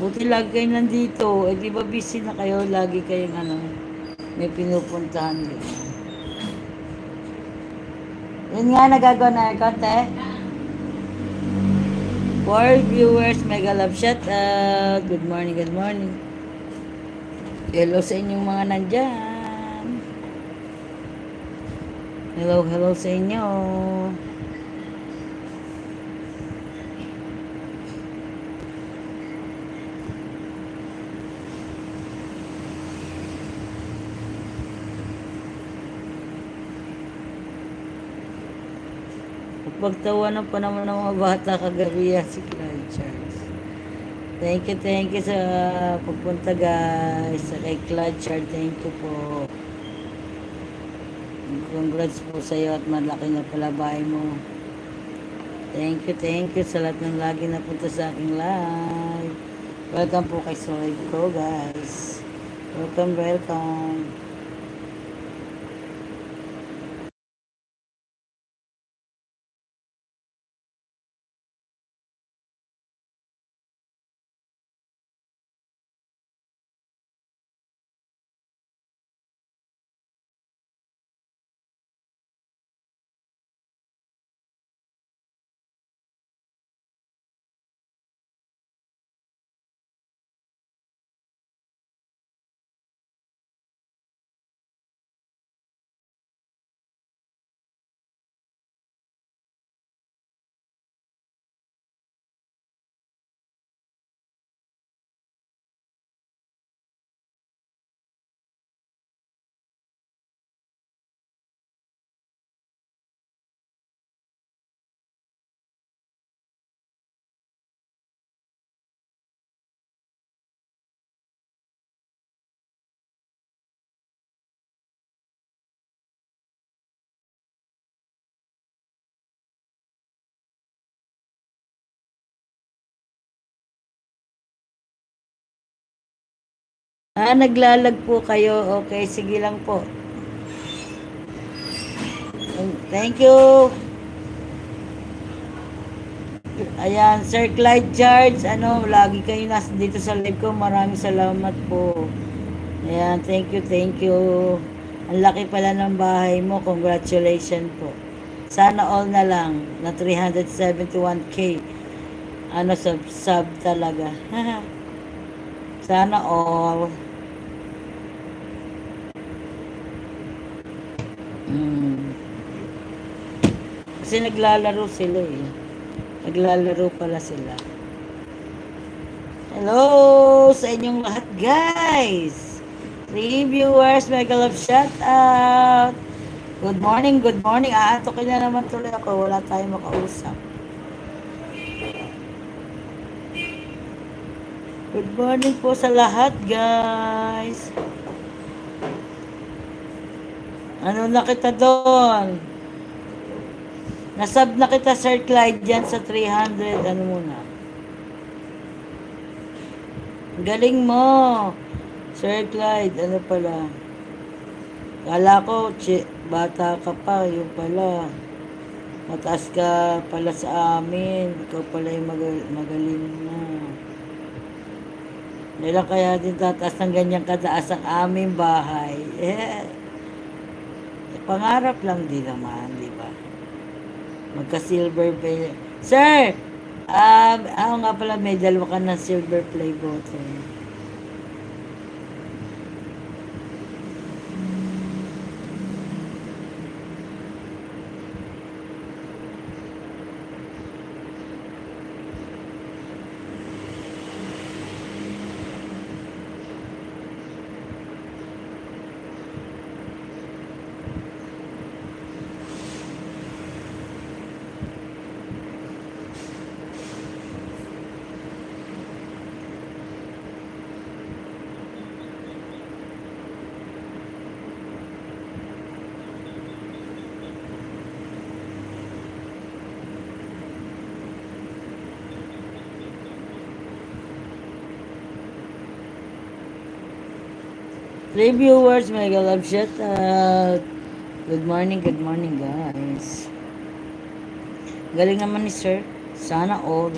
Buti lagi kayo nandito. Eh, di ba busy na kayo? Lagi kayong may pinupuntahan din. Yun nga, nagagawa na konti. For viewers, mega love shout out. Good morning, good morning. Hello sa inyong mga nandyan. Hello, hello sa inyo. Pagtawanan pa naman ng mga bata kagabi yan si Clyde Charles. Thank you sa pagpunta guys. Sa kay Clyde Charles, thank you po. Congrats po sa iyo at malaki na palabay mo. Thank you sa lahat ng lagi napunta sa aking live. Welcome po kay Soy ko guys. Welcome, welcome. Naglalag po kayo. Okay, sige lang po. Thank you. Ayan, Sir Clyde Charles, lagi kayo nasa dito sa live ko. Maraming salamat po. Ayan, thank you. Ang laki pala ng bahay mo. Congratulations po. Sana all na lang na 371k. Sub talaga. Sana all. Kasi naglalaro sila eh. Naglalaro pala sila. Hello sa inyong lahat guys. 3 viewers, mega love shout out. Good morning, good morning. Aantokin na naman tuloy ako. Wala tayong makausap. Good morning po sa lahat guys. Ano na kita doon? Nasub na kita Sir Clyde dyan sa 300. Ano muna? Galing mo. Sir Clyde, ano pala? Kala ko, bata ka pa, yung pala. Mataas ka pala sa amin. Ikaw pala yung magaling na. Nila kaya din tataas ng ganyang kataas ang aming bahay. Pangarap lang din naman, di ba? Magka-silver play. Sir! Ako nga pala, may dalawa ka ng silver play button. Reviewers, mega love shout out. Good morning guys. Galing naman ni Sir. Sana all.